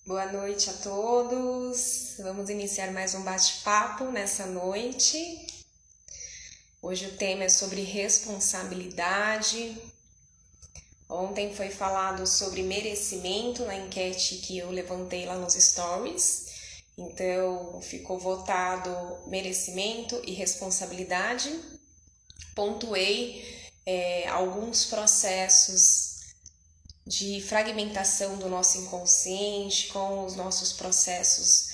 Boa noite a todos. Vamos iniciar mais um bate-papo nessa noite. Hoje o tema é sobre responsabilidade. Ontem foi falado sobre merecimento na enquete que eu levantei lá nos stories. Então ficou votado merecimento e responsabilidade. Pontuei alguns processos de fragmentação do nosso inconsciente com os nossos processos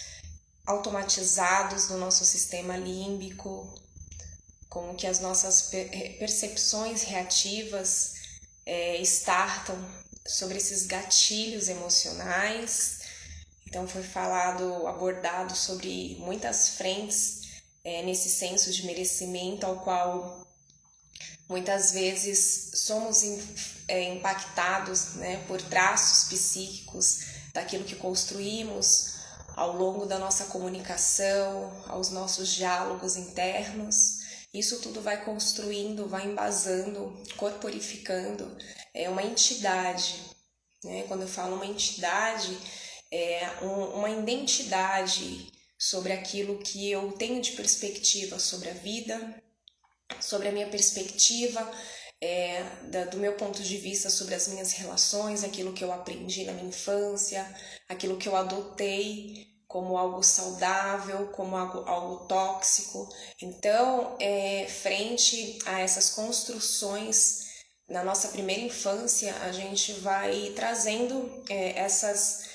automatizados do nosso sistema límbico, como que as nossas percepções reativas startam sobre esses gatilhos emocionais. Então foi abordado sobre muitas frentes nesse senso de merecimento ao qual muitas vezes somos impactados, né, por traços psíquicos daquilo que construímos ao longo da nossa comunicação, aos nossos diálogos internos. Isso tudo vai construindo, vai embasando, corporificando uma entidade. Né? Quando eu falo uma entidade, é uma identidade sobre aquilo que eu tenho de perspectiva sobre a vida, sobre a minha perspectiva, do meu ponto de vista sobre as minhas relações, aquilo que eu aprendi na minha infância, aquilo que eu adotei como algo saudável, como algo tóxico. Então, frente a essas construções na nossa primeira infância, a gente vai trazendo essas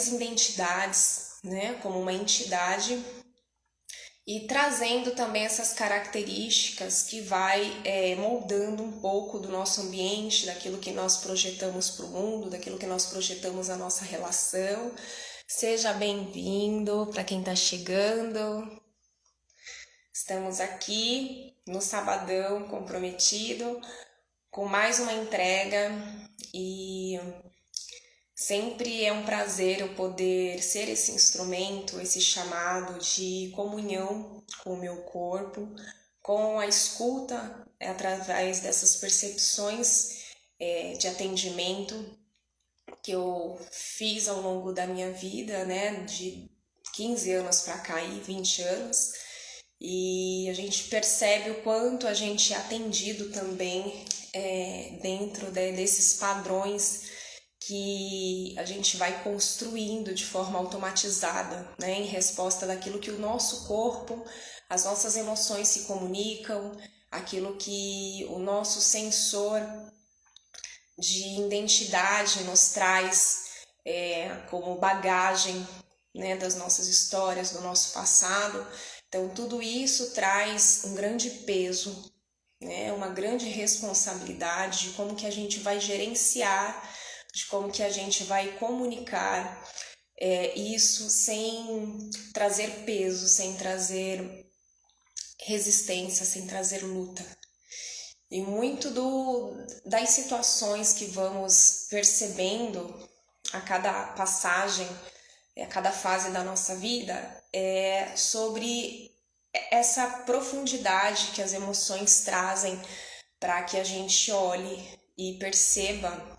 identidades, né, como uma entidade, e trazendo também essas características que vai moldando um pouco do nosso ambiente, daquilo que nós projetamos para o mundo, daquilo que nós projetamos a nossa relação. Seja bem-vindo para quem está chegando. Estamos aqui no sabadão comprometido com mais uma entrega e sempre é um prazer eu poder ser esse instrumento, esse chamado de comunhão com o meu corpo, com a escuta através dessas percepções de atendimento que eu fiz ao longo da minha vida, né, de 15 anos para cá e 20 anos, e a gente percebe o quanto a gente é atendido também dentro desses padrões que a gente vai construindo de forma automatizada, né, em resposta daquilo que o nosso corpo, as nossas emoções se comunicam, aquilo que o nosso sensor de identidade nos traz como bagagem, né, das nossas histórias, do nosso passado. Então, tudo isso traz um grande peso, né, uma grande responsabilidade de como que a gente vai gerenciar, de como que a gente vai comunicar isso sem trazer peso, sem trazer resistência, sem trazer luta. E muito das situações que vamos percebendo a cada passagem, a cada fase da nossa vida, é sobre essa profundidade que as emoções trazem para que a gente olhe e perceba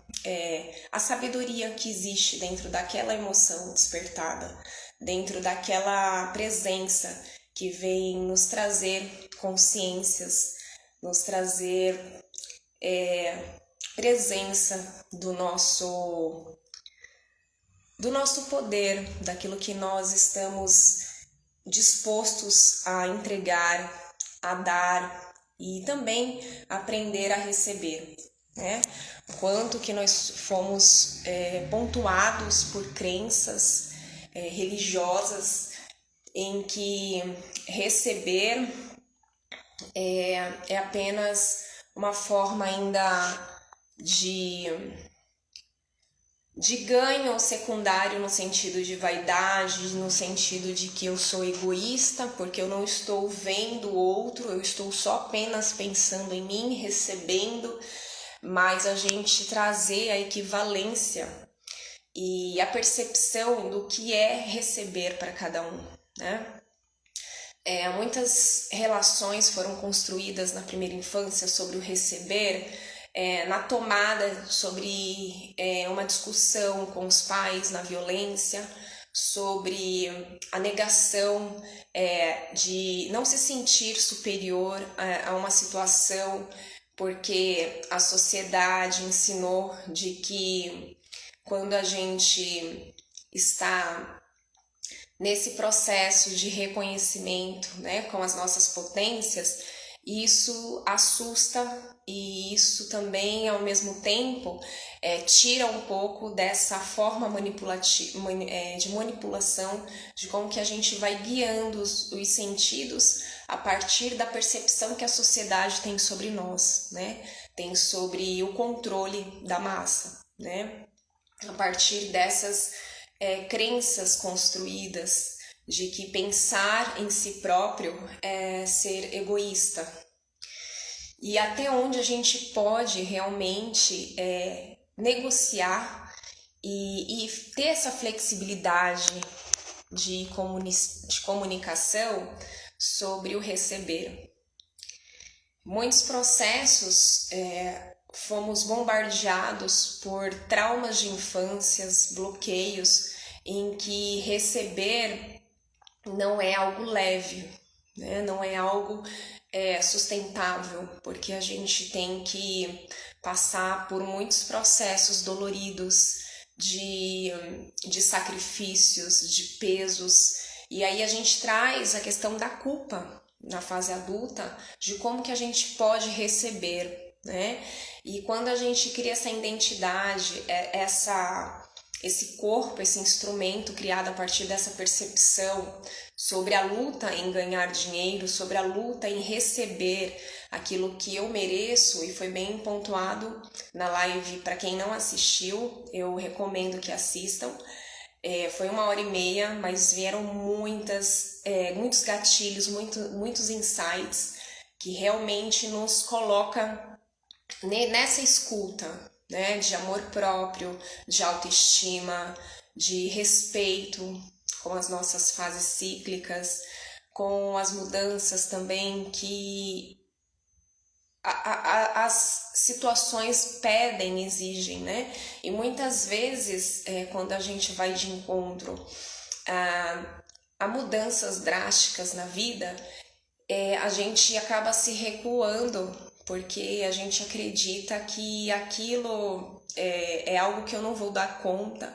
a sabedoria que existe dentro daquela emoção despertada, dentro daquela presença que vem nos trazer consciências, nos trazer presença do nosso poder, daquilo que nós estamos dispostos a entregar, a dar e também aprender a receber, né? O quanto que nós fomos pontuados por crenças religiosas em que receber é apenas uma forma ainda de ganho secundário no sentido de vaidade, no sentido de que eu sou egoísta porque eu não estou vendo o outro, eu estou só apenas pensando em mim, recebendo, mas a gente trazer a equivalência e a percepção do que é receber para cada um, né? Muitas relações foram construídas na primeira infância sobre o receber, na tomada sobre uma discussão com os pais na violência, sobre a negação de não se sentir superior a uma situação, porque a sociedade ensinou de que quando a gente está nesse processo de reconhecimento, né, com as nossas potências, isso assusta e isso também, ao mesmo tempo, tira um pouco dessa forma de manipulação, de como que a gente vai guiando os sentidos a partir da percepção que a sociedade tem sobre nós, né? Tem sobre o controle da massa, né? A partir dessas crenças construídas de que pensar em si próprio é ser egoísta. E até onde a gente pode realmente negociar e ter essa flexibilidade de comunicação sobre o receber. Muitos processos fomos bombardeados por traumas de infâncias, bloqueios, em que receber não é algo leve, né? Não é algo sustentável, porque a gente tem que passar por muitos processos doloridos de sacrifícios, de pesos, e aí a gente traz a questão da culpa na fase adulta, de como que a gente pode receber, né? E quando a gente cria essa identidade, esse corpo, esse instrumento criado a partir dessa percepção sobre a luta em ganhar dinheiro, sobre a luta em receber aquilo que eu mereço, e foi bem pontuado na live, para quem não assistiu, eu recomendo que assistam. Foi 1h30, mas vieram muitos gatilhos, muitos insights que realmente nos coloca nessa escuta, né, de amor próprio, de autoestima, de respeito com as nossas fases cíclicas, com as mudanças também que as situações pedem, exigem, né? E muitas vezes, quando a gente vai de encontro a mudanças drásticas na vida, a gente acaba se recuando, porque a gente acredita que aquilo é algo que eu não vou dar conta,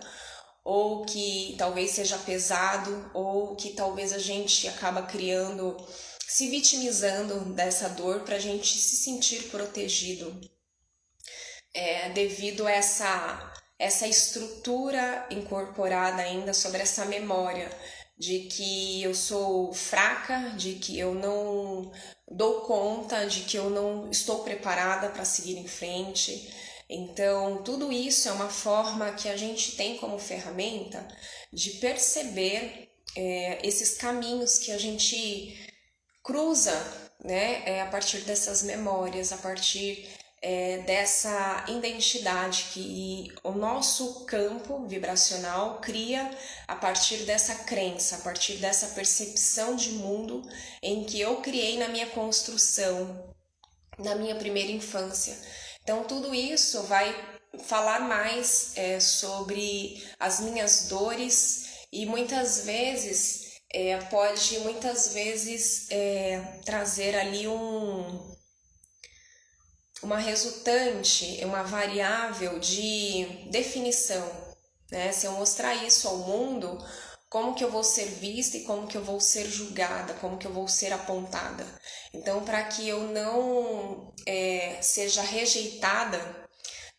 ou que talvez seja pesado, ou que talvez a gente acaba se vitimizando dessa dor para a gente se sentir protegido, devido a essa estrutura incorporada ainda sobre essa memória de que eu sou fraca, de que eu não dou conta, de que eu não estou preparada para seguir em frente. Então, tudo isso é uma forma que a gente tem como ferramenta de perceber esses caminhos que a gente cruza, né, a partir dessas memórias, a partir dessa identidade que o nosso campo vibracional cria a partir dessa crença, a partir dessa percepção de mundo em que eu criei na minha construção, na minha primeira infância. Então, tudo isso vai falar mais sobre as minhas dores e muitas vezes pode trazer ali uma resultante, uma variável de definição, né? Se eu mostrar isso ao mundo, como que eu vou ser vista e como que eu vou ser julgada, como que eu vou ser apontada. Então, para que eu não seja rejeitada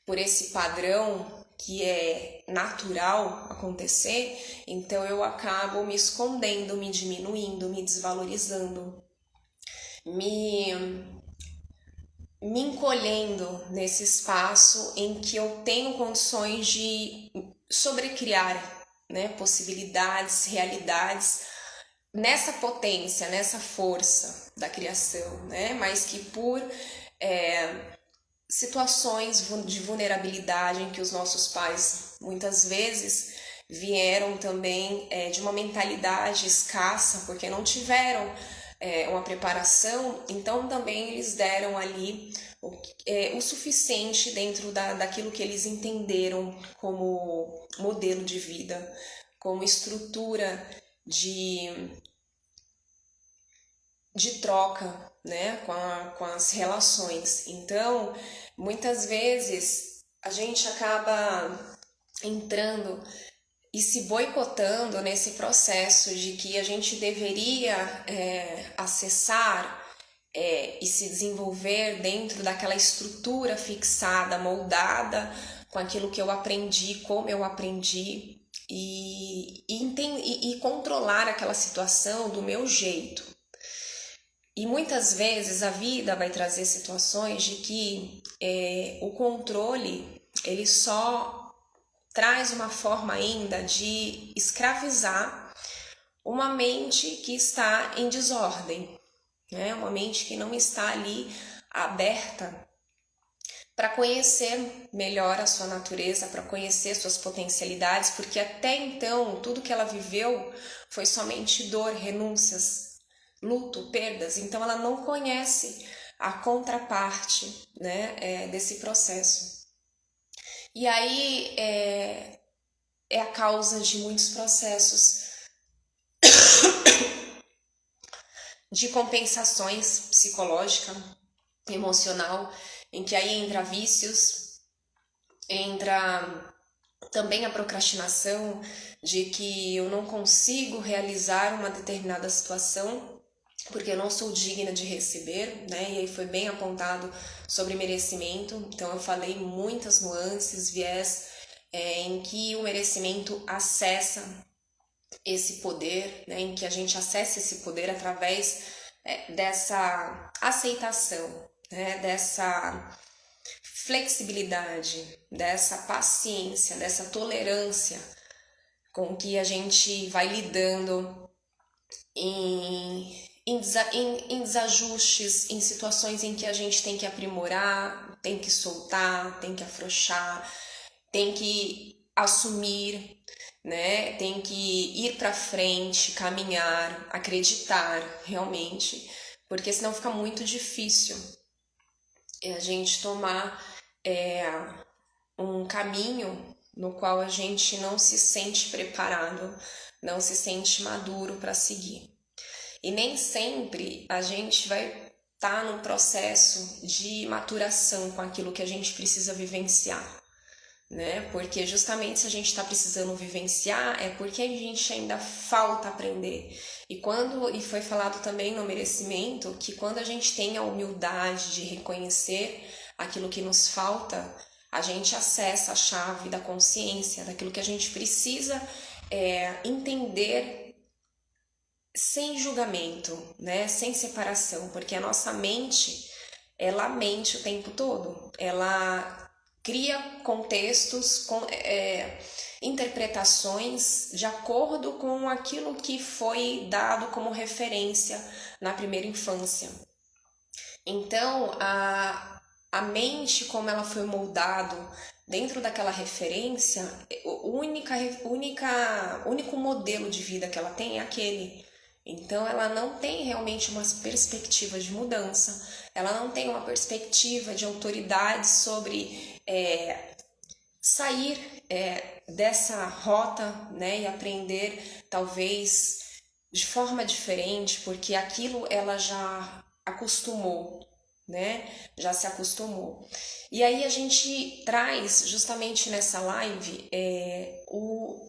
por esse padrão que é natural acontecer, então eu acabo me escondendo, me diminuindo, me desvalorizando, me encolhendo nesse espaço em que eu tenho condições de sobrecriar, né, possibilidades, realidades, nessa potência, nessa força da criação, né, mas que por situações de vulnerabilidade em que os nossos pais muitas vezes vieram também de uma mentalidade escassa, porque não tiveram uma preparação, então também eles deram ali o suficiente dentro daquilo que eles entenderam como modelo de vida, como estrutura de troca, né, com as relações. Então, muitas vezes a gente acaba entrando e se boicotando nesse processo de que a gente deveria acessar e se desenvolver dentro daquela estrutura fixada, moldada com aquilo que eu aprendi, como eu aprendi, e controlar aquela situação do meu jeito. E muitas vezes a vida vai trazer situações de que o controle ele só traz uma forma ainda de escravizar uma mente que está em desordem, né? Uma mente que não está ali aberta para conhecer melhor a sua natureza, para conhecer suas potencialidades, porque até então tudo que ela viveu foi somente dor, renúncias, luto, perdas, então ela não conhece a contraparte, né, desse processo. E aí é a causa de muitos processos de compensações psicológica, emocional, em que aí entra vícios, entra também a procrastinação, de que eu não consigo realizar uma determinada situação porque eu não sou digna de receber, né? E aí foi bem apontado sobre merecimento. Então eu falei muitas nuances, viés em que o merecimento acessa esse poder, né? Em que a gente acessa esse poder através dessa aceitação, né? Dessa flexibilidade, dessa paciência, dessa tolerância com que a gente vai lidando em desajustes, em situações em que a gente tem que aprimorar, tem que soltar, tem que afrouxar, tem que assumir, né? Tem que ir para frente, caminhar, acreditar realmente, porque senão fica muito difícil a gente tomar um caminho no qual a gente não se sente preparado, não se sente maduro para seguir. E nem sempre a gente vai estar num processo de maturação com aquilo que a gente precisa vivenciar, né? Porque justamente se a gente está precisando vivenciar é porque a gente ainda falta aprender. E foi falado também no merecimento que quando a gente tem a humildade de reconhecer aquilo que nos falta, a gente acessa a chave da consciência, daquilo que a gente precisa entender sem julgamento, né? Sem separação, porque a nossa mente, ela mente o tempo todo, ela cria contextos, interpretações de acordo com aquilo que foi dado como referência na primeira infância. Então, a mente, como ela foi moldado dentro daquela referência, o único modelo de vida que ela tem é aquele. Então, ela não tem realmente uma perspectiva de mudança, ela não tem uma perspectiva de autoridade sobre sair dessa rota, né, e aprender talvez de forma diferente, porque aquilo ela já acostumou, né, já se acostumou. E aí a gente traz justamente nessa live